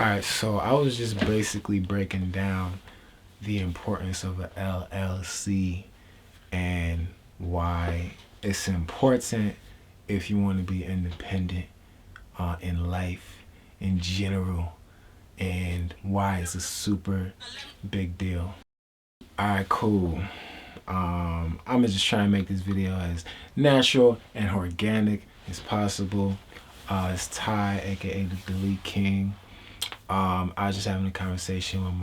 Alright, so I was just basically breaking down the importance of an LLC and why it's important if you want to be independent in life in general, and why it's a super big deal. Alright, cool. I'm just trying to make this video as natural and organic as possible. It's Ty, aka the Delete King. I was just having a conversation with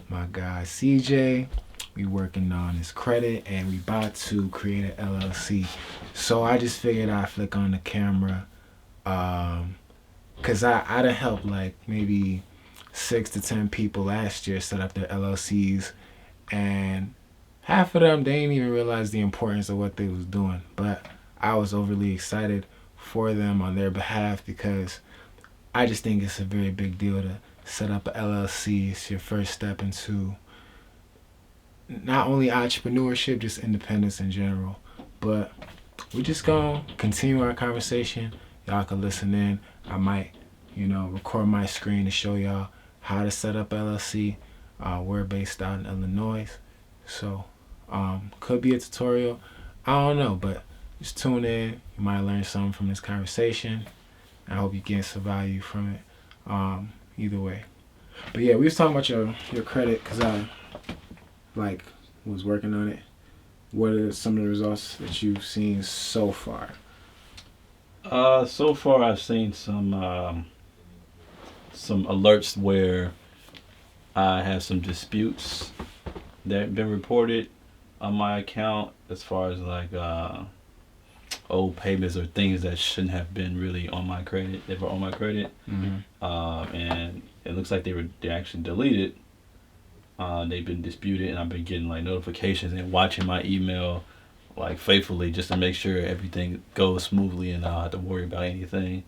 my guy CJ. We working on his credit and we about to create an LLC. So I just figured I'd flick on the camera, cause I done helped like maybe 6 to 10 people last year set up their LLCs, and half of them they didn't even realize the importance of what they was doing. But I was overly excited for them on their behalf because I just think it's a very big deal to set up a LLC. It's your first step into not only entrepreneurship, just independence in general. But we're just gonna continue our conversation. Y'all can listen in. I might, record my screen to show y'all how to set up LLC. We're based out in Illinois, so could be a tutorial. I don't know, but just tune in. You might learn something from this conversation. I hope you get some value from it. Either way. But yeah, we was talking about your credit because I was working on it. What are some of the results that you've seen so far? So far I've seen some alerts where I have some disputes that have been reported on my account as far as like old payments or things that shouldn't have been really on my credit. They were on my credit, and it looks like they actually deleted. They've been disputed, and I've been getting like notifications and watching my email like faithfully just to make sure everything goes smoothly and I don't have to worry about anything.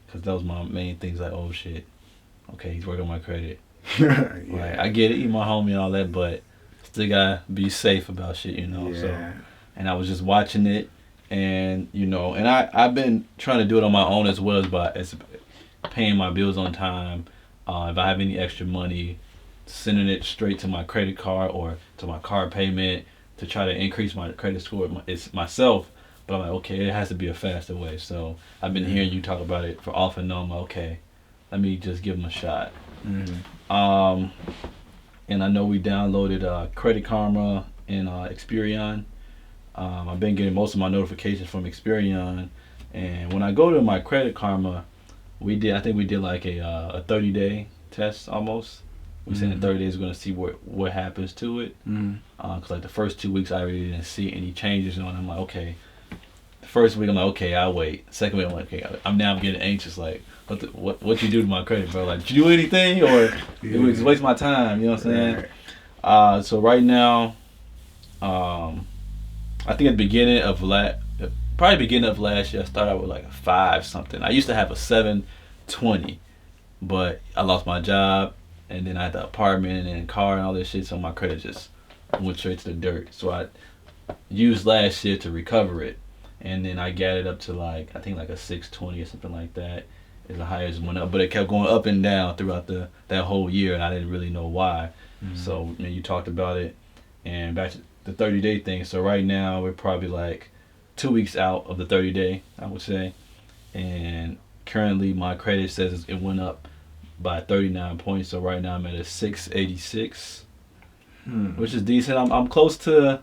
Because that was my main things, like, oh shit, okay, he's working on my credit. Yeah. Like, I get it, you my homie and all that, but still gotta be safe about shit, Yeah. So, and I was just watching it, and and I've been trying to do it on my own as well as paying my bills on time. If I have any extra money, sending it straight to my credit card or to my car payment to try to increase my credit score. It's myself, but I'm like, okay, it has to be a faster way. So I've been hearing you talk about it for off and on. I'm like, okay, let me just give them a shot. And I know we downloaded Credit Karma and Experian. I've been getting most of my notifications from Experian, and when I go to my Credit Karma, I think we did like a 30-day test almost. We said in 30 days we're gonna see what happens to it. Cause like the first 2 weeks I really didn't see any changes on it. I'm like, okay. The first week I'm like, okay, I'll wait. Second week I'm like, okay. I'm getting anxious. Like, what you do to my credit, bro? Like, did you do anything or it was waste my time? You know what I'm saying? Right. So right now, I think at the beginning of last year, I started out with like a 5 something. I used to have a 720, but I lost my job. And then I had the apartment and car and all this shit, so my credit just went straight to the dirt. So I used last year to recover it, and then I got it up to like I think like a 620 or something like that. Is the highest one up, but it kept going up and down throughout that whole year, and I didn't really know why. So you talked about it, and back to the 30-day thing. So right now we're probably like 2 weeks out of the 30-day, I would say, and currently my credit says it went up by 39 points. So right now I'm at a 686, which is decent. I'm close to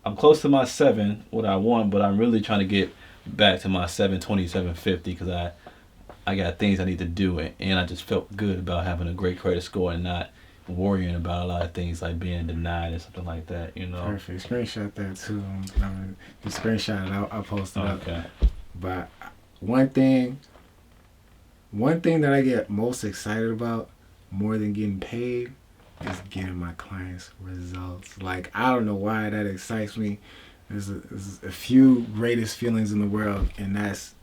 my 7, what I want, but I'm really trying to get back to my 720, 750 because I got things I need to do, and I just felt good about having a great credit score and not worrying about a lot of things like being denied and something like that. Perfect. Screenshot that too. You screenshot it. I'll post it up. Okay. But one thing that I get most excited about more than getting paid is getting my clients results. Like, I don't know why that excites me. There's a few greatest feelings in the world, and that's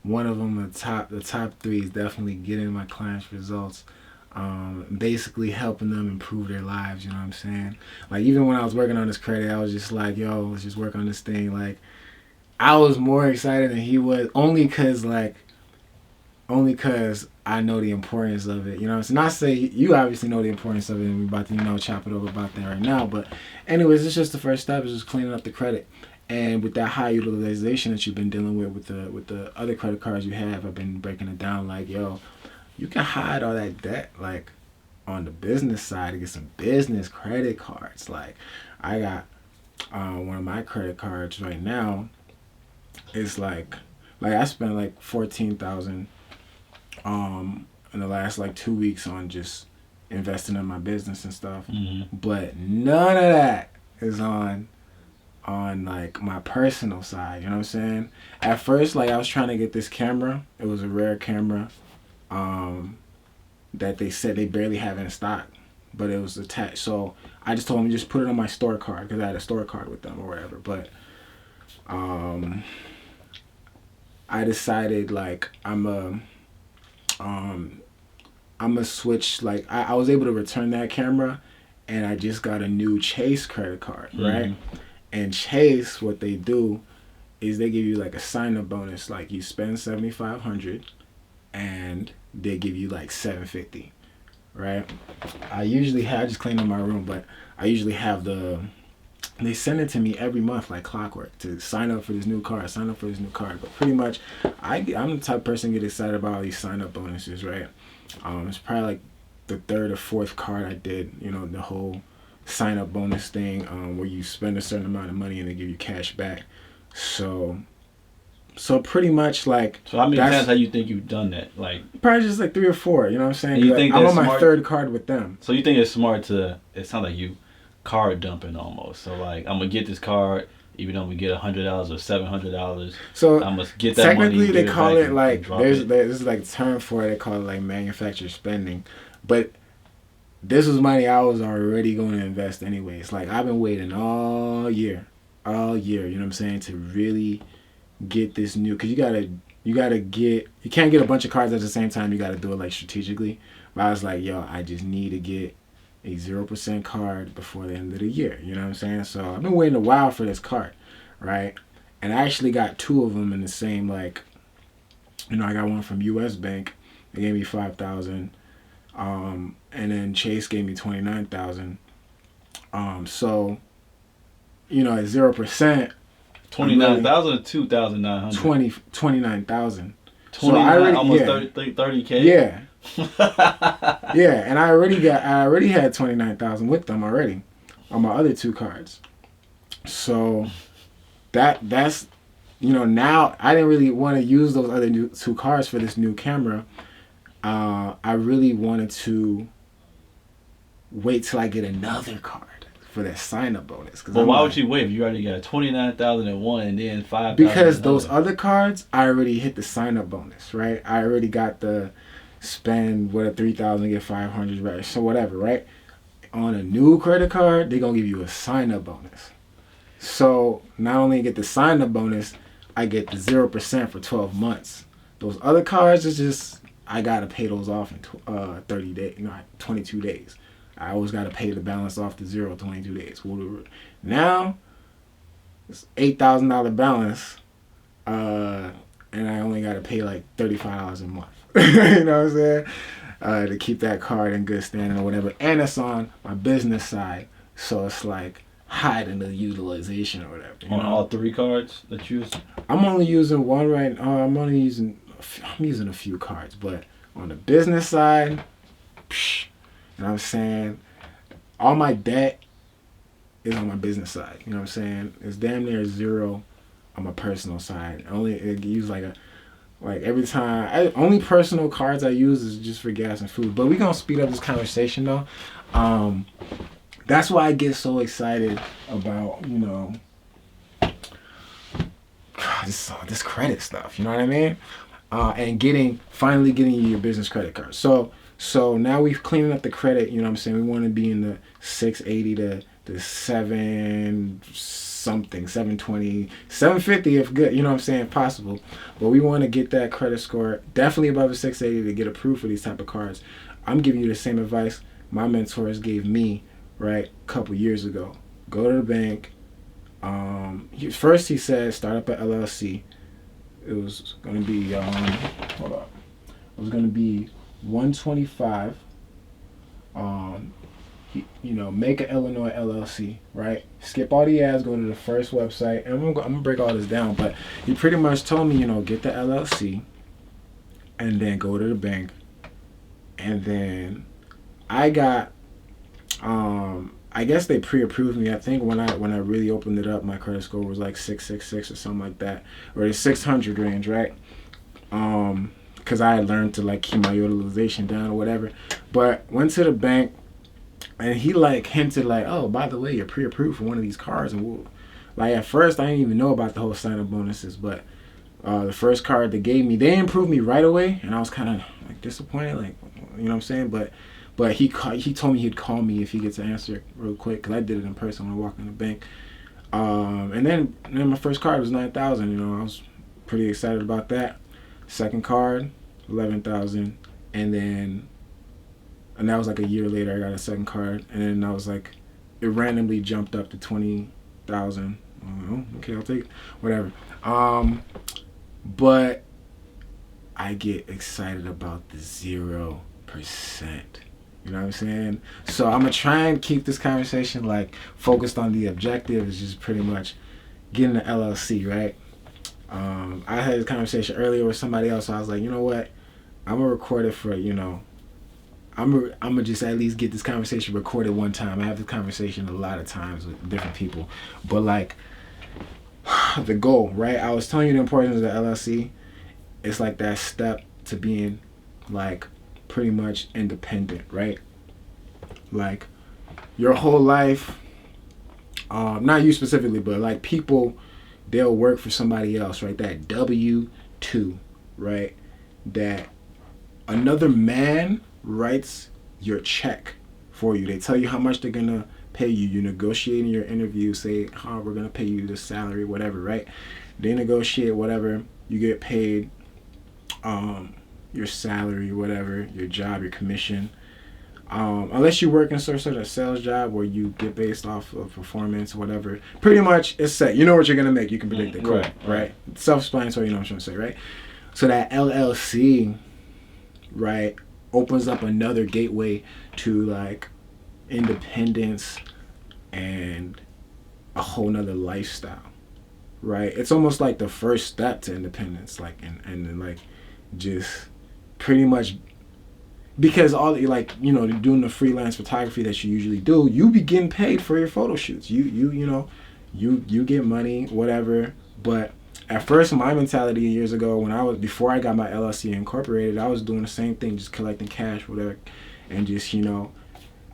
one of them. The top 3 is definitely getting my clients results. Basically helping them improve their lives, you know what I'm saying? Like, even when I was working on this credit, I was just like, yo, let's just work on this thing. Like, I was more excited than he was, only because like only because I know the importance of it. You know, it's not say you obviously know the importance of it, and we're about to chop it over about that right now. But anyways, it's just the first step is just cleaning up the credit, and with that high utilization that you've been dealing with the other credit cards you have, I've been breaking it down like, yo, you can hide all that debt like on the business side to get some business credit cards. Like I got one of my credit cards right now. It's like I spent like 14,000 in the last like 2 weeks on just investing in my business and stuff. Mm-hmm. But none of that is on like my personal side. You know what I'm saying? At first, like I was trying to get this camera. It was a rare camera that they said they barely have in stock, but it was attached. So I just told them just put it on my store card because I had a store card with them or whatever. But I decided like I'm a switch. Like I was able to return that camera, and I just got a new Chase credit card, right? And Chase, what they do is they give you like a sign-up bonus. Like you spend $7,500, and they give you like $750, right? I just clean up my room, but I usually have they send it to me every month like clockwork to sign up for this new card, But pretty much, I'm the type of person to get excited about all these sign-up bonuses, right? It's probably like the third or fourth card I did, the whole sign-up bonus thing where you spend a certain amount of money and they give you cash back. So pretty much like... So how many times have you think you've done that? Like probably just like 3 or 4, you know what I'm saying? You think I'm on my smart? third card with them. So you think it's smart to... It sounds like you card dumping almost. So like, I'm going to get this card, even though we get $100 or $700. So I must get that money. Technically, they call it like... There's like a term for it. They call it like manufactured spending. But this was money I was already going to invest anyways. Like I've been waiting all year, you know what I'm saying, to really get this new, because you can't get a bunch of cards at the same time. You got to do it like strategically. But I was like, yo, I just need to get a 0% card before the end of the year. You know what I'm saying? So I've been waiting a while for this card, right? And I actually got 2 of them in the same, like, I got one from US Bank. They gave me 5,000. And then Chase gave me 29,000. So, at 0%. 29,000 or 2,900? 29,000. 29, almost 30K? Yeah. Yeah, and I already had 29,000 with them already on my other 2 cards. So that's now I didn't really want to use those other 2 cards for this new camera. I really wanted to wait till I get another card for that sign-up bonus. But why would you wait if you already got 29,000 in one and then 5,000? Because those other cards, I already hit the sign-up bonus, right? I already got the spend 3,000 get 500, right? So whatever, right? On a new credit card, they're gonna give you a sign-up bonus. So not only get the sign-up bonus, I get the 0% for 12 months. Those other cards is just I gotta pay those off in 30 days, 22 days. I always gotta pay the balance off to 22 days. Now it's $8,000 balance, and I only gotta pay like $35 a month. You know what I'm saying? To keep that card in good standing or whatever. And it's on my business side, so it's like hiding the utilization or whatever. On all 3 cards that you use? I'm only using one right now. I'm using a few cards, but on the business side, you know what I'm saying? All my debt is on my business side. You know what I'm saying? It's damn near 0 on my personal side. It use like every time. Only personal cards I use is just for gas and food. But we're gonna speed up this conversation though. That's why I get so excited about this credit stuff. You know what I mean? And finally getting you your business credit card. So now we've cleaned up the credit, you know what I'm saying? We want to be in the 680 to the 720, 750 if good, you know what I'm saying, possible. But we want to get that credit score definitely above a 680 to get approved for these type of cards. I'm giving you the same advice my mentors gave me, right, a couple years ago. Go to the bank. First he said start up an LLC. It was going to be, hold up. was gonna be 125. Make an Illinois LLC, right? Skip all the ads, go to the first website, and I'm gonna break all this down. But he pretty much told me, get the LLC, and then go to the bank, and then I got, I guess they pre-approved me. I think when I really opened it up, my credit score was like 666 or something like that, or the 600 range, right? Because I had learned to like keep my utilization down or whatever. But went to the bank, and he like hinted like, oh, by the way, you're pre-approved for one of these cars, and like at first I didn't even know about the whole sign-up bonuses, but the first card they gave me, they improved me right away, and I was kind of like disappointed, like, you know what I'm saying? But he told me he'd call me if he gets an answer real quick, because I did it in person when I walked in the bank. And then my first card was 9,000. I was pretty excited about that. Second card, 11,000, and that was like a year later. I got a second card, and then I was like, it randomly jumped up to 20,000. Okay, I'll take it, whatever. But I get excited about the 0%. You know what I'm saying? So I'm gonna try and keep this conversation like focused on the objective. Is just pretty much getting the LLC, right? I had a conversation earlier with somebody else. So I was like, you know what? I'm gonna record it for I'm gonna just at least get this conversation recorded one time. I have this conversation a lot of times with different people, but like the goal, right? I was telling you the importance of the LLC. It's like that step to being like pretty much independent, right? Like your whole life, not you specifically, but like people, they'll work for somebody else, right? That W-2, right? That another man writes your check for you. They tell you how much they're gonna pay you. You negotiate in your interview, say, we're gonna pay you this salary, whatever, right? They negotiate whatever, you get paid your salary, whatever, your job, your commission. Unless you work in sort of a sales job where you get based off of performance, whatever. Pretty much it's set. You know what you're gonna make. You can predict it. Cool, right? Self-explanatory, you know what I'm trying to say, right? So that LLC, right, opens up another gateway to like independence and a whole nother lifestyle, right? It's almost like the first step to independence, like and like just pretty much because all like doing the freelance photography that you usually do, you be getting paid for your photo shoots. You get money, whatever. But at first, my mentality years ago, before I got my LLC incorporated, I was doing the same thing, just collecting cash, whatever, and just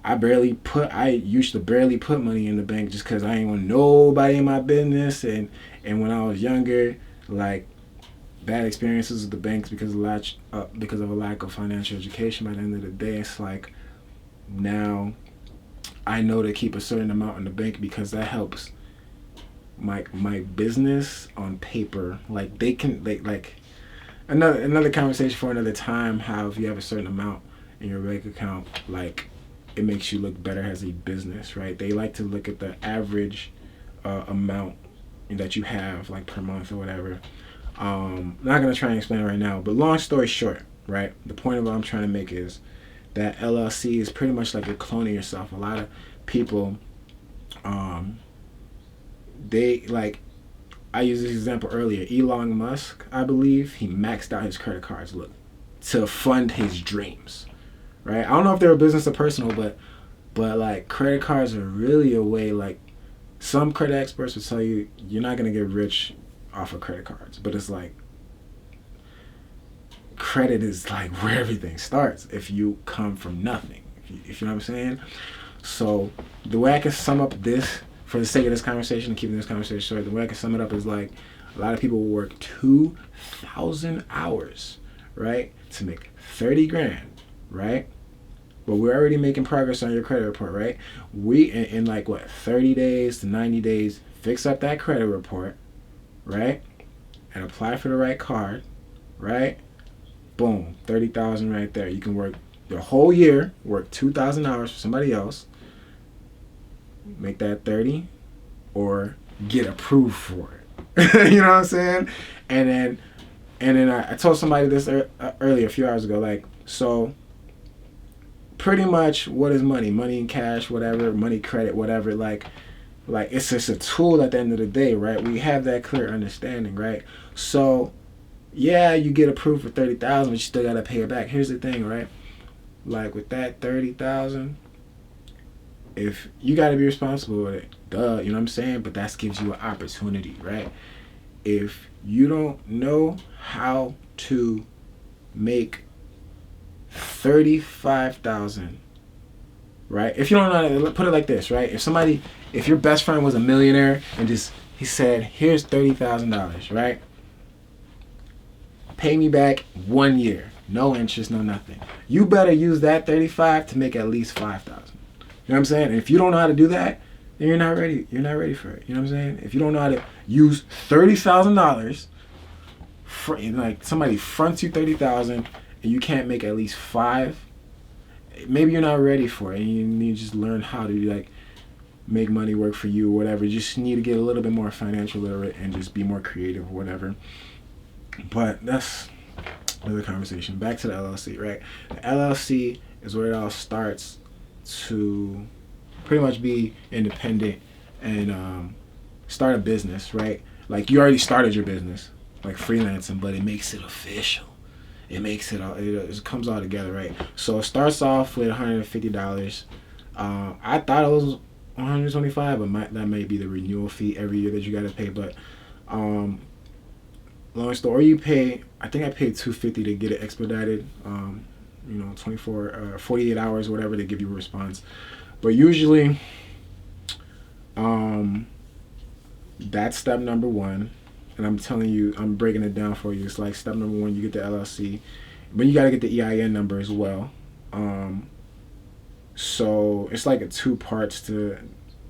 I used to barely put money in the bank just because I ain't want nobody in my business, and when I was younger, like bad experiences with the banks because of a lack of financial education. By the end of the day, it's like now I know to keep a certain amount in the bank because that helps my business on paper. Like like another conversation for another time. How if you have a certain amount in your bank account, like it makes you look better as a business, right? They like to look at the average amount that you have like per month or whatever. I'm not gonna try and explain it right now, but long story short, right? The point of what I'm trying to make is that LLC is pretty much like a clone of yourself. A lot of people, they like. I used this example earlier. Elon Musk, I believe, he maxed out his credit cards, to fund his dreams, right? I don't know if they're a business or personal, but like credit cards are really a way. Like some credit experts will tell you, you're not gonna get rich off of credit cards, but it's like credit is like where everything starts if you come from nothing, if you know what I'm saying. So the way I can sum up this, for the sake of this conversation and keeping this conversation short, the way I can sum it up is like a lot of people will work 2,000 hours, right, to make 30 grand, right? But we're already making progress on your credit report, right? We in like 30 days to 90 days fix up that credit report, right, and apply for the right card, right? Boom, 30,000 right there. You can work your whole year, work 2,000 hours for somebody else, make that 30, or get approved for it. You know what I'm saying? And then And then I told somebody this earlier, a few hours ago. Like, so pretty much, what is money? Money in cash, whatever. Money, credit, whatever. Like it's just a tool at the end of the day, right? We have that clear understanding, right? So, yeah, you get approved for 30,000, but you still gotta pay it back. Here's the thing, right? Like with that 30,000, if you gotta be responsible with it, duh, you know what I'm saying? But that gives you an opportunity, right? If you don't know how to make 35,000, right? If you don't know how to put it like this, right? If your best friend was a millionaire and he said, here's $30,000, right? Pay me back 1 year, no interest, no nothing. You better use that 35 to make at least 5,000. You know what I'm saying? And if you don't know how to do that, then you're not ready. You're not ready for it. You know what I'm saying? If you don't know how to use $30,000, like somebody fronts you 30,000 and you can't make at least 5, maybe you're not ready for it, and you need to just learn how to like make money work for you or whatever. You just need to get a little bit more financial literate and just be more creative or whatever. But that's another conversation. Back to the LLC, right? The LLC is where it all starts to pretty much be independent and start a business, right? Like you already started your business, like freelancing, but it makes it official. It makes it all, it comes all together, right? So it starts off with $150. I thought it was $125, but that may be the renewal fee every year that you got to pay. But long story, you pay. I think I paid $250 to get it expedited. 48 hours, whatever, they give you a response. But usually, that's step number one. And I'm telling you, I'm breaking it down for you. It's like step number one, you get the LLC, but you got to get the EIN number as well. So it's like 2 parts to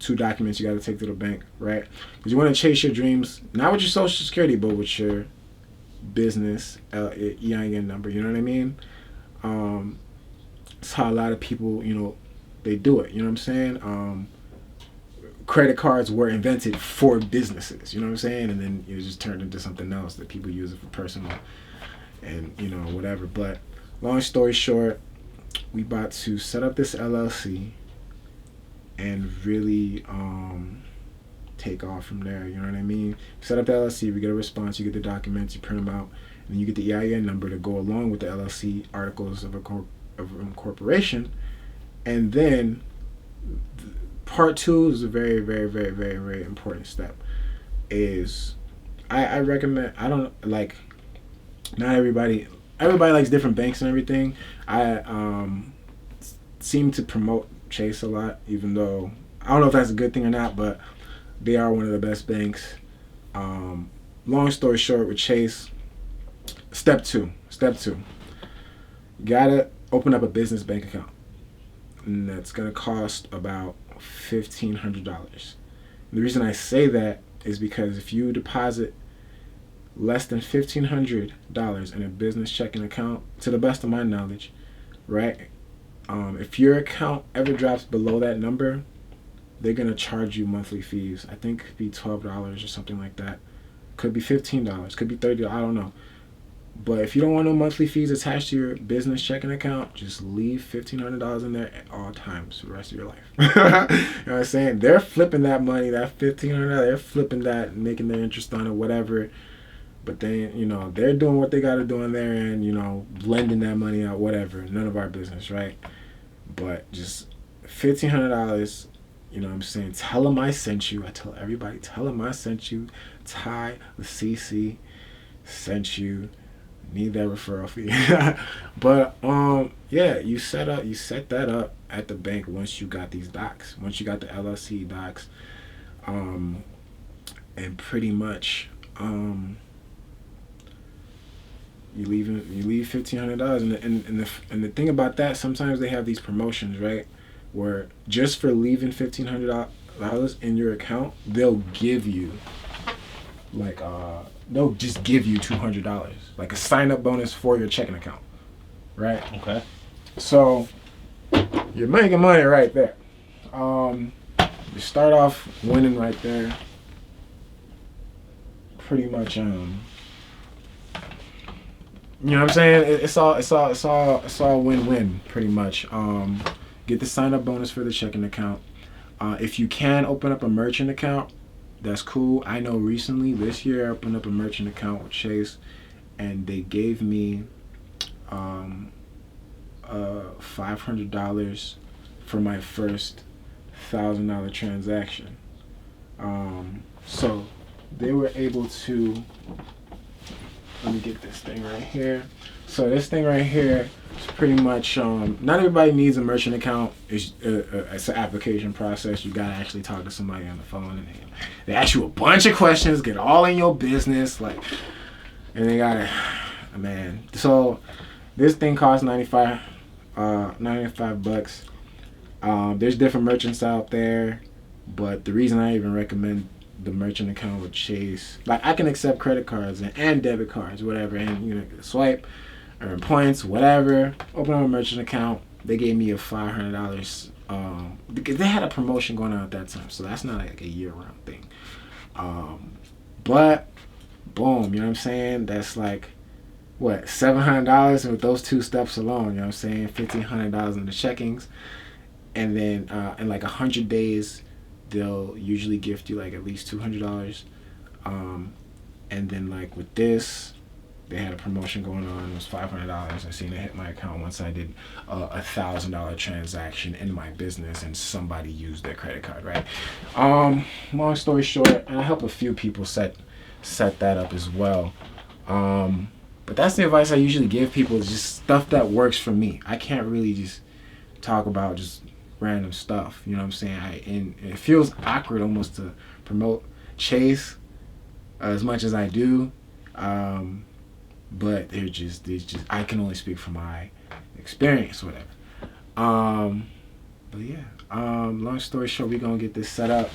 2 documents you got to take to the bank, right? Because you want to chase your dreams, not with your social security, but with your business EIN number. You know what I mean? It's how a lot of people, they do it. You know what I'm saying? Credit cards were invented for businesses, you know what I'm saying? And then it just turned into something else that people use it for personal and, whatever. But long story short, we about to set up this LLC and really take off from there, you know what I mean? Set up the LLC, we get a response, you get the documents, you print them out, and you get the EIN number to go along with the LLC articles of incorporation. And then part 2 is a very, very, very, very, very important step. Is I recommend, I don't like, not everybody likes different banks and everything. I seem to promote Chase a lot, even though I don't know if that's a good thing or not, but they are one of the best banks. Long story short, with Chase, step two, you gotta open up a business bank account, and that's gonna cost about $1,500. The reason I say that is because if you deposit less than $1,500 in a business checking account, to the best of my knowledge, right? If your account ever drops below that number, they're gonna charge you monthly fees. I think it could be $12 or something like that. Could be $15. Could be $30. I don't know. But if you don't want no monthly fees attached to your business checking account, just leave $1,500 in there at all times for the rest of your life. You know what I'm saying? They're flipping that money, that $1,500. They're flipping that, making their interest on it, whatever. But then, they're doing what they got to do in there and, blending that money out, whatever. None of our business, right? But just $1,500, you know what I'm saying? Tell them I sent you. I tell everybody, tell them I sent you. Ty with CC sent you. Need that referral fee. But yeah, you set that up at the bank once you got these docs. Once you got the LLC docs. And pretty much you leave $1,500, and the thing about that, sometimes they have these promotions, right, where just for leaving $1,500 in your account, they'll give you they'll just give you $200, like a sign-up bonus for your checking account, right? Okay. So you're making money right there. You start off winning right there. Pretty much You know what I'm saying? It's all win-win pretty much. Get the sign-up bonus for the checking account. If you can open up a merchant account, that's cool. I know recently this year I opened up a merchant account with Chase, and they gave me $500 for my first $1,000 transaction. So they were able to. Let me get this thing right here. So this thing right here is pretty much. Not everybody needs a merchant account. It's an application process. You gotta actually talk to somebody on the phone, and they ask you a bunch of questions, get all in your business, like, and they gotta, man. So this thing costs $95. There's different merchants out there, but the reason I even recommend the merchant account with Chase, like I can accept credit cards and debit cards, whatever, and swipe, earn points, whatever. Open up a merchant account. They gave me a $500 because they had a promotion going on at that time, so that's not like a year-round thing. But boom, you know what I'm saying? That's like what, $700 with those two steps alone. You know what I'm saying? $1,500 in the checkings, and then in like 100 days, they'll usually gift you like at least $200. And then like with this, they had a promotion going on. It was $500. I seen it hit my account once I did a $1,000 transaction in my business, and somebody used their credit card. Right. Long story short, and I help a few people set that up as well. But that's the advice I usually give people, is just stuff that works for me. I can't really just talk about just random stuff. You know what I'm saying? And it feels awkward almost to promote Chase as much as I do. But they're just I can only speak from my experience or whatever. But yeah. Long story short, we're gonna get this set up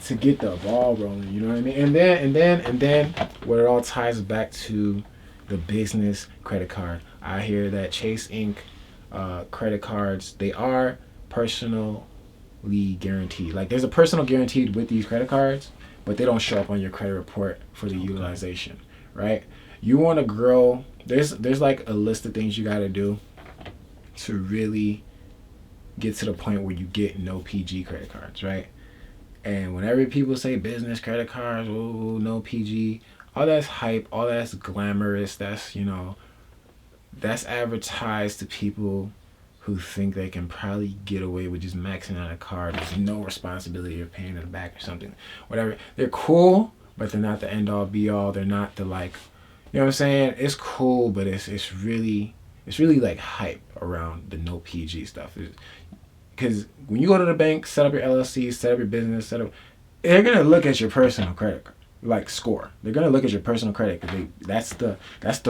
to get the ball rolling, you know what I mean? And then where it all ties back to the business credit card. I hear that Chase Inc. Credit cards, they are personally guaranteed. Like there's a personal guaranteed with these credit cards, but they don't show up on your credit report for the utilization, right? You want to grow. There's like a list of things you got to do to really get to the point where you get no PG credit cards, right? And whenever people say business credit cards, oh, no PG, all that's hype, all that's glamorous, that's advertised to people who think they can probably get away with just maxing out a card with no responsibility of paying it back or something. Whatever. They're cool, but they're not the end all be all. They're not the like, you know what I'm saying? It's cool, but it's really like hype around the no PG stuff. Because when you go to the bank, set up your LLC, set up your business, they're gonna look at your personal credit like score. They're gonna look at your personal credit because that's the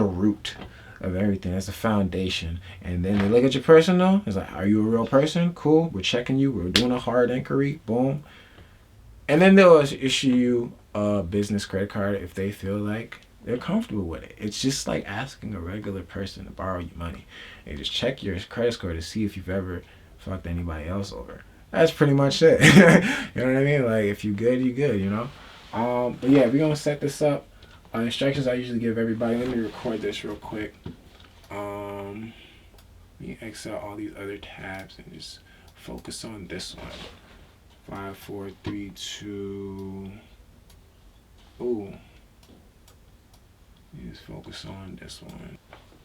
root of everything. That's the foundation. And then they look at your personal. It's like, are you a real person? Cool. We're checking you. We're doing a hard inquiry. Boom. And then they'll issue you a business credit card if they feel like they're comfortable with it. It's just like asking a regular person to borrow you money. They just check your credit score to see if you've ever fucked anybody else over. That's pretty much it. You know what I mean? Like, if you good, you good, you know? But yeah, we're going to set this up. Instructions I usually give everybody. Let me record this real quick. Let me exit all these other tabs and just focus on this one. 5, 4, 3, 2. Ooh. Just focus on this one.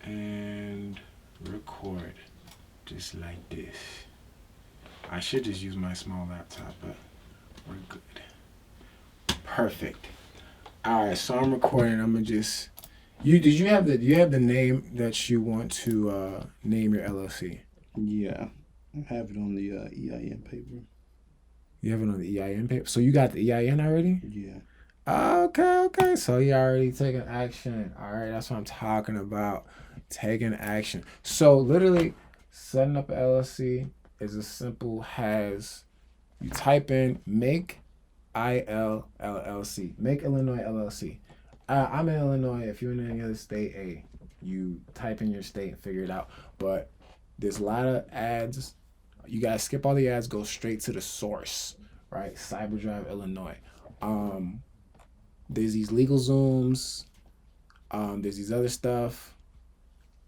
And record. Just like this. I should just use my small laptop, but we're good. Perfect. Alright, so I'm recording. I'm gonna just do you have the name that you want to name your LLC? Yeah. I have it on the EIN paper. You have it on the EIN paper? So you got the EIN already? Yeah. Okay. So you already taking action. Alright, that's what I'm talking about. Taking action. So literally setting up an LLC is as simple as you type in make ILLC. Make Illinois LLC. I'm in Illinois. If you're in any other state, you type in your state and figure it out. But there's a lot of ads. You gotta skip all the ads, go straight to the source, right? Cyberdrive, Illinois. There's these legal zooms. There's these other stuff.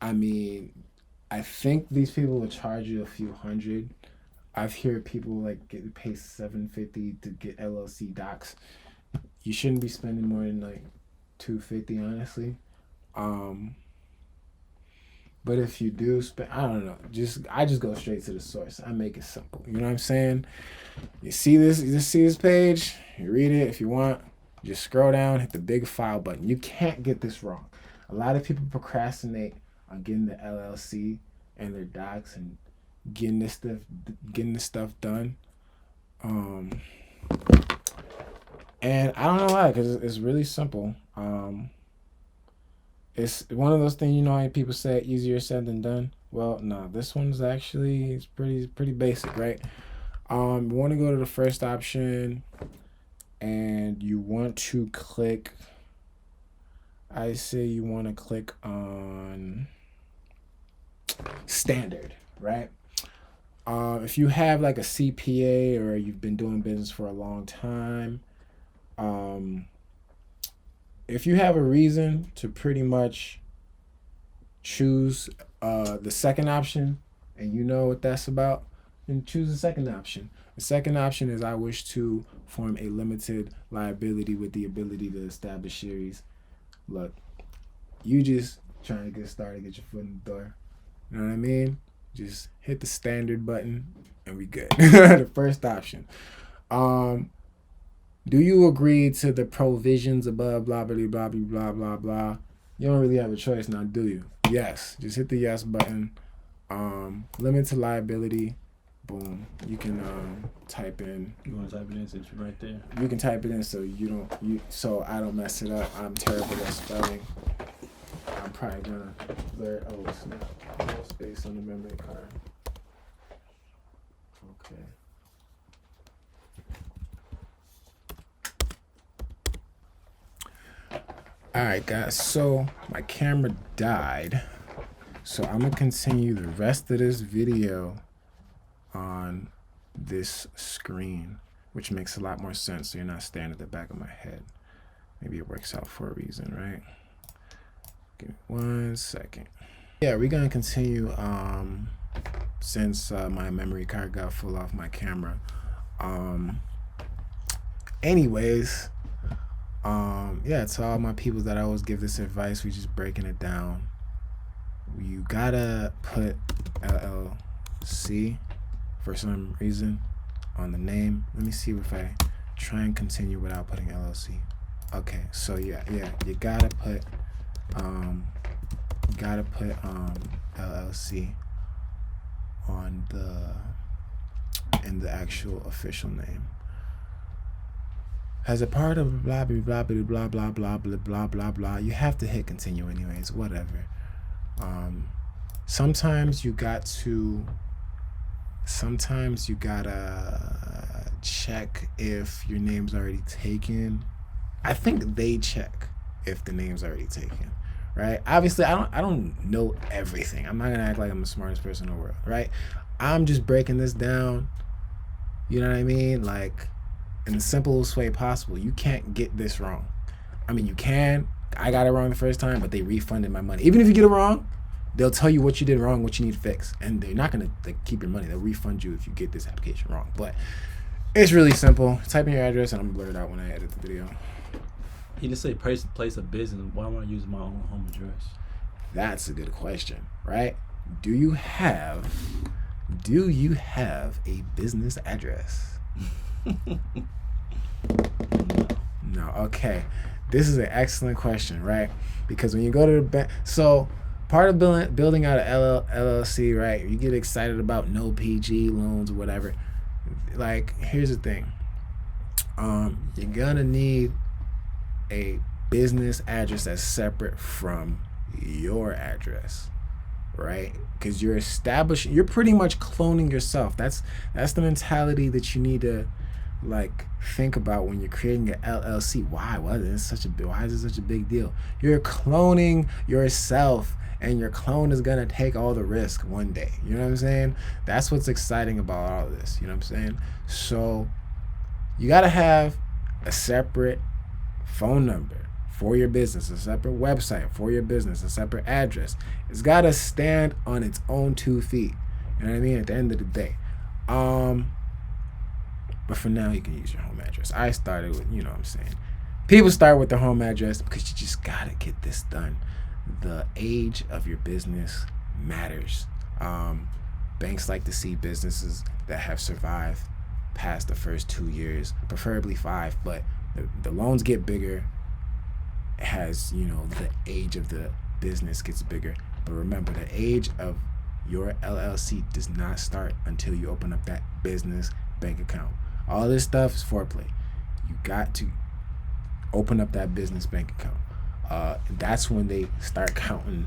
I mean, I think these people will charge you a few hundred. I've heard people like pay $750 to get LLC docs. You shouldn't be spending more than like $250, honestly. But if you do spend, I don't know. I just go straight to the source. I make it simple. You know what I'm saying? You see this? You just see this page? You read it if you want. Just scroll down, hit the big file button. You can't get this wrong. A lot of people procrastinate on getting the LLC and their docs and getting this stuff done. And I don't know why, because it's really simple. It's one of those things, you know how people say easier said than done? Well, no, this one's actually, it's pretty basic, right? You want to go to the first option and you want to click, I say you want to click on standard, right? If you have like a CPA or you've been doing business for a long time, if you have a reason to pretty much choose the second option and you know what that's about, then choose the second option. The second option is I wish to form a limited liability with the ability to establish series. Look, you just trying to get started, get your foot in the door. You know what I mean? Just hit the standard button and we good. The first option. Do you agree to the provisions above, blah, blah, blah, blah, blah, blah, blah? You don't really have a choice now, do you? Yes. Just hit the yes button. Limited liability. Boom. You can type in. You want to type it in since you're right there? You can type it in so I don't mess it up. I'm terrible at spelling. I'm probably gonna blur. Oh, snap. No space on the memory card. Okay. Alright guys, so my camera died, so I'm gonna continue the rest of this video on this screen, which makes a lot more sense so you're not staring at the back of my head. Maybe it works out for a reason, right? Give me 1 second. Yeah, we're gonna continue since my memory card got full off my camera. Anyways, yeah, to all my people that I always give this advice, we just breaking it down. You gotta put LLC for some reason on the name. Let me see if I try and continue without putting LLC. Okay, so yeah, you gotta put LLC on in the actual official name. As a part of blah blah blah blah blah blah blah blah blah blah blah, you have to hit continue anyways, whatever. Sometimes you gotta check if your name's already taken. I think they check if the name's already taken, right? Obviously, I don't know everything. I'm not gonna act like I'm the smartest person in the world, right? I'm just breaking this down. You know what I mean? Like, in the simplest way possible. You can't get this wrong. I mean, you can. I got it wrong the first time, but they refunded my money. Even if you get it wrong, they'll tell you what you did wrong, what you need to fix, and they're not gonna keep your money. They'll refund you if you get this application wrong. But it's really simple. Type in your address, and I'm blurred out when I edit the video. He just say place of business. Why am I using my own home address? That's a good question, right? Do you have a business address? No. Okay. This is an excellent question, right? Because when you go to the bank, so part of building out an LLC, right? You get excited about no PG loans or whatever. Like, here's the thing. You're gonna need a business address that's separate from your address, right? Because you're pretty much cloning yourself. That's the mentality that you need to like think about when you're creating an LLC. Why is it such a big deal? You're cloning yourself, and your clone is gonna take all the risk one day. You know what I'm saying? That's what's exciting about all of this. You know what I'm saying? So you gotta have a separate phone number for your business, a separate website for your business, a separate address. It's got to stand on its own 2 feet. You know what I mean? At the end of the day. But for now, you can use your home address. I started with, you know what I'm saying. People start with their home address because you just got to get this done. The age of your business matters. Banks like to see businesses that have survived past the first 2 years, preferably 5, but the loans get bigger as, you know, the age of the business gets bigger. But remember, the age of your LLC does not start until you open up that business bank account. All this stuff is foreplay. You got to open up that business bank account. That's when they start counting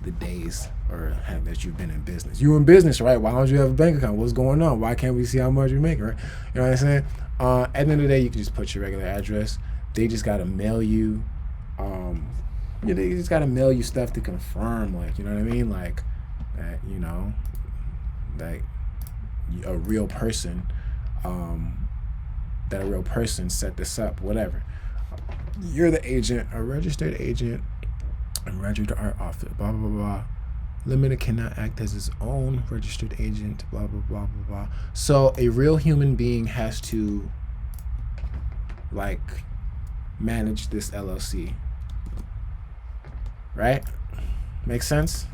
the days that you've been in business. You're in business, right? Why don't you have a bank account? What's going on? Why can't we see how much you make, right? You know what I'm saying? At the end of the day, you can just put your regular address. They just gotta mail you. They just gotta mail you stuff to confirm, like, you know what I mean, like that. You know, like a real person. That a real person set this up. Whatever. You're the agent, a registered agent. Registered art office, blah blah blah. Limited cannot act as its own registered agent, blah blah blah blah blah. So a real human being has to, like, manage this LLC, right? Make sense?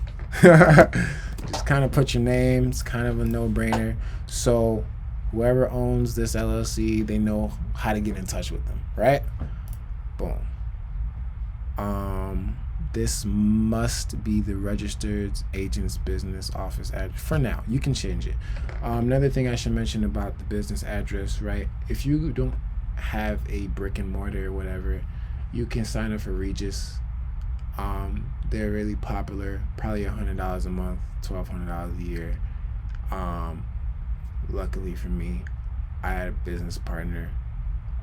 Just kind of put your name. It's kind of a no-brainer. So whoever owns this LLC, they know how to get in touch with them, right? Boom. This must be the registered agent's business office address. For now, you can change it. Another thing I should mention about the business address, right? If you don't have a brick and mortar or whatever, you can sign up for Regis. They're really popular. Probably $100 a month, $1,200 a year. Luckily for me, I had a business partner,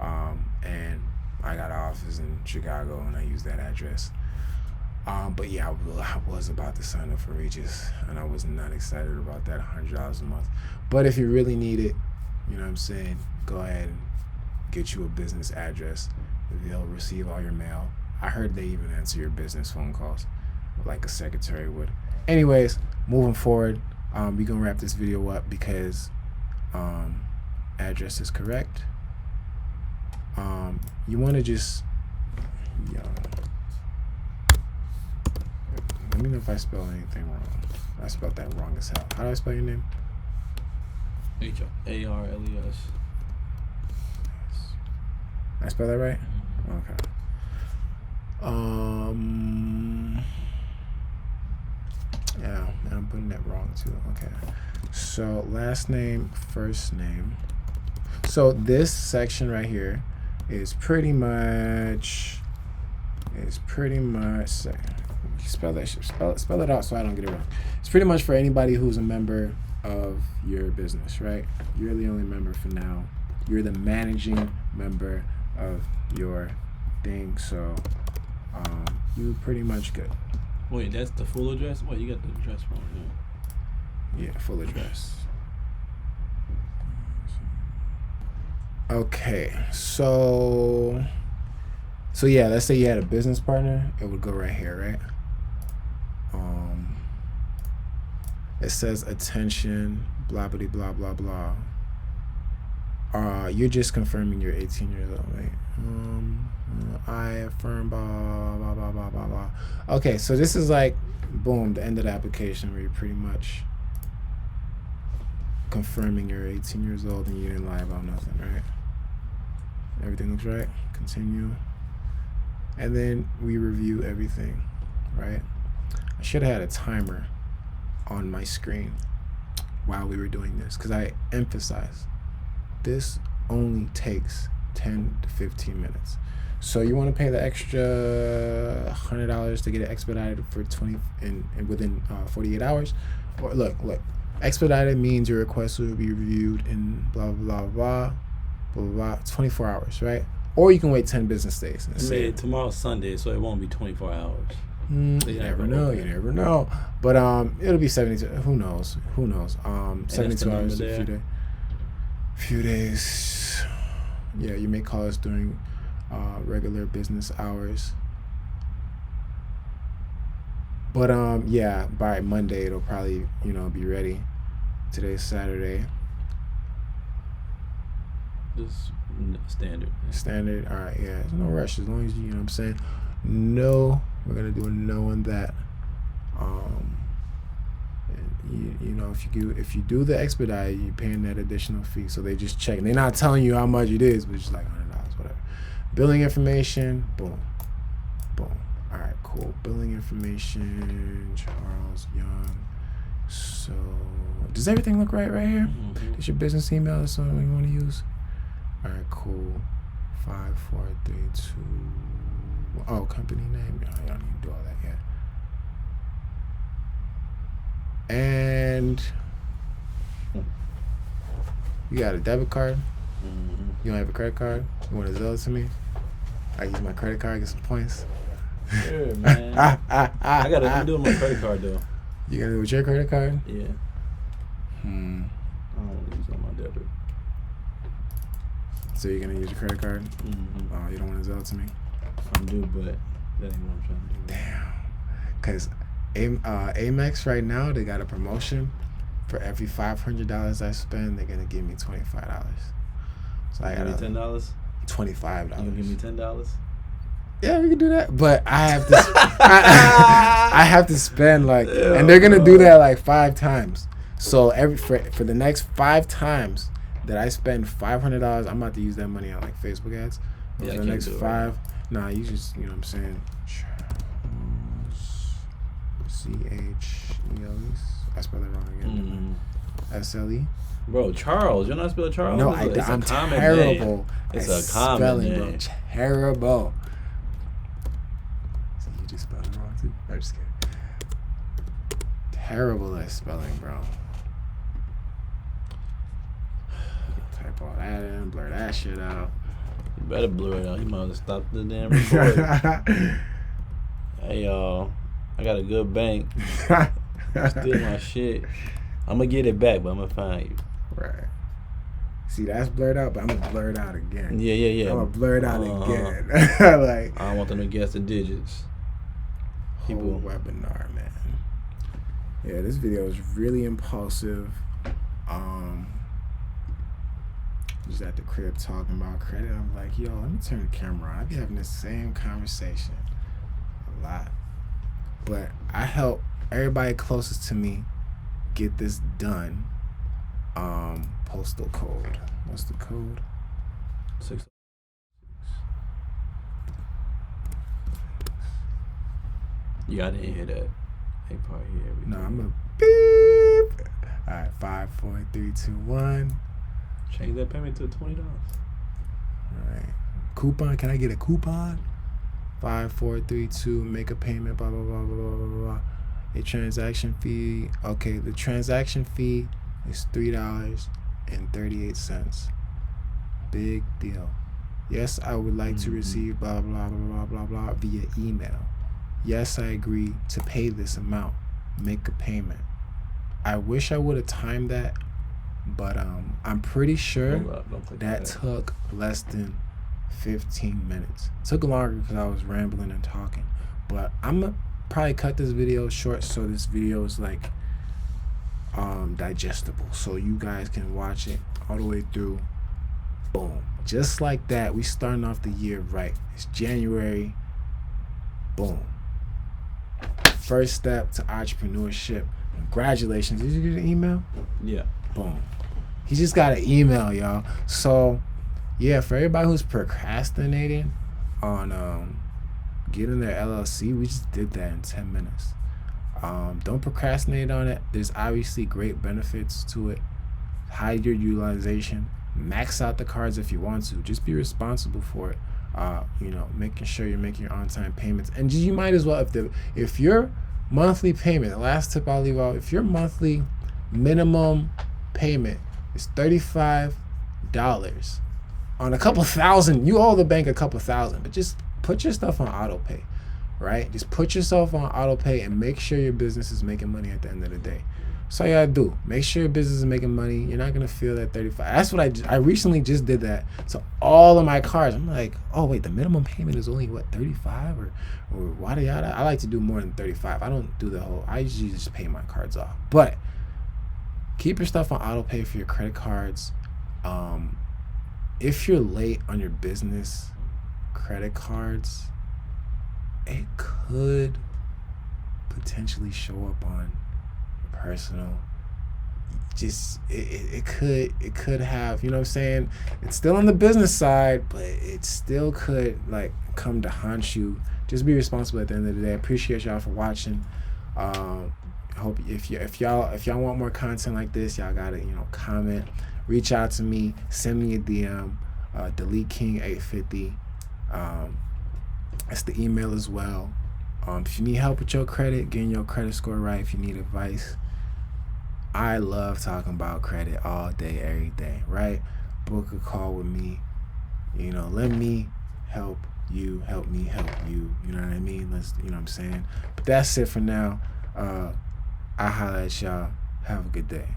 and I got an office in Chicago, and I used that address. But yeah, I was about to sign up for Regis, and I was not excited about that $100 a month. But if you really need it, you know what I'm saying, go ahead and get you a business address. They'll receive all your mail. I heard they even answer your business phone calls like a secretary would. Anyways, moving forward, we're gonna wrap this video up because address is correct. You want to just, let me know if I spell anything wrong. I spelled that wrong as hell. How do I spell your name? H-A-R-L-E-S. I spell that right? Okay. Yeah, and I'm putting that wrong too. Okay. So last name, first name. So this section right here is pretty much spell it out so I don't get it wrong. It's pretty much for anybody who's a member of your business, right? You're the only member for now. You're the managing member of your thing, so you pretty much good. Wait, that's the full address? Wait, you got the address wrong here. Yeah, full address. Okay, so yeah, let's say you had a business partner, it would go right here, right? It says attention, blah blah blah blah blah. You're just confirming you're 18 years old, right? I affirm blah blah blah blah blah blah. Okay, so this is like, boom, the end of the application where you're pretty much confirming you're 18 years old and you didn't lie about nothing, right? Everything looks right. Continue. And then we review everything, right? I should have had a timer on my screen while we were doing this, because I emphasize this only takes 10 to 15 minutes. So you want to pay the extra $100 to get it expedited for 20 and within 48 hours. Or look, expedited means your request will be reviewed in blah blah blah blah blah 24 hours, right? Or you can wait 10 business days. And tomorrow's Sunday, so it won't be 24 hours. You never know. But it'll be 72. Who knows? 72 hours, a few days. Yeah, you may call us during regular business hours. But yeah, by Monday it'll probably be ready. Today's Saturday. Just standard. Standard. All right. Yeah. There's no rush as long as you know what I'm saying. No, we're gonna do a no on that. If you do the expedite, you're paying that additional fee. So they just check. They're not telling you how much it is, but it's just like $100, whatever. Billing information. Boom. Boom. All right. Cool. Billing information. Charles Young. So does everything look right here? Mm-hmm. Is your business email or something you want to use? All right, cool. 5, 4, 3, 2. Oh, company name. No, you don't need to do all that yet. And you got a debit card. Mm-hmm. You don't have a credit card. You want to Zelle it to me? I use my credit card, get some points. Sure, man. I'm doing my credit card though. You gonna do it with your credit card? Yeah. I don't want to use it on my debit. So you're gonna use your credit card? Mm-hmm. Oh, you don't want to Zelle it to me? I do, but that ain't what I'm trying to do. Damn. Because Amex right now, they got a promotion. For every $500 I spend, they're going to give me $25. So I got $10? $25. You gonna give me $10? Yeah, we can do that. But I have to I have to spend and they're going to do that like 5 times. So for the next 5 times that I spend $500, I'm about to use that money on like Facebook ads. Yeah, for the next 5. Right. Nah, you just, you know what I'm saying? Chelis. I spelled it wrong again. SLE. Bro, Charles. You're not spelling Charles? No, I'm terrible. It's a common name. Bro. Terrible. So you just spelled it wrong too? I'm just kidding. Terrible at spelling, bro. Type all that in, blur that shit out. You better blur it out. You might as well stop the damn recording. Hey, y'all. I got a good bank. Steal my shit. I'm going to get it back, but I'm going to find you. Right. See, that's blurred out, but I'm going to blur it out again. Yeah. I'm going to blur it out again. I don't want them to guess the digits. Whole webinar, man. Yeah, this video is really impulsive. Just at the crib talking about credit. I'm like, yo, let me turn the camera on. I be having the same conversation a lot. But I help everybody closest to me get this done. Postal code. What's the code? 6. Yeah, I didn't hear that. They probably hear everything. No, I'm a beep. All right, 5, 4, 3, 2, 1. Change that payment to $20. All right. Coupon. Can I get a coupon? 5, 4, 3, 2. Make a payment. Blah blah blah blah blah blah. A transaction fee. Okay, the transaction fee is $3.38. Big deal. Yes, I would like to receive blah blah blah blah blah blah via email. Yes, I agree to pay this amount. Make a payment. I wish I would have timed that, but I'm pretty sure that took less than 15 minutes. It took longer because I was rambling and talking, but I'm gonna probably cut this video short so this video is like digestible, so you guys can watch it all the way through. Boom, just like that. We starting off the year right. It's January. Boom. First step to entrepreneurship. Congratulations. Did you get an email? Yeah. Boom. He just got an email, y'all. So yeah, for everybody who's procrastinating on getting their LLC, we just did that in 10 minutes. Don't procrastinate on it. There's obviously great benefits to it. Hide your utilization. Max out the cards if you want to. Just be responsible for it. Making sure you're making your on-time payments. And you might as well, if your monthly payment, the last tip I'll leave out, if your monthly minimum payment is $35 on a couple thousand, you owe the bank a couple thousand, but just put your stuff on auto pay, right? Just put yourself on auto pay and make sure your business is making money at the end of the day. So you gotta do. Make sure your business is making money. You're not gonna feel that 35. That's what I recently just did that. So all of my cards, I'm like, oh wait, the minimum payment is only what, 35 or why do y'all? I like to do more than 35. I don't do the whole. I usually just pay my cards off. But keep your stuff on auto pay for your credit cards. If you're late on your business credit cards, it could potentially show up on personal. Just it could have, you know what I'm saying, it's still on the business side, but it still could like come to haunt you. Just be responsible at the end of the day. I appreciate y'all for watching. Hope if y'all want more content like this, y'all gotta, you know, comment, reach out to me, send me a DM, delete king 850. That's the email as well. If you need help with your credit, getting your credit score right, if you need advice, I love talking about credit all day, every day, right? Book a call with me. You know, let me help you, help me help you. You know what I mean? You know what I'm saying? But that's it for now. I'll holler at y'all. Have a good day.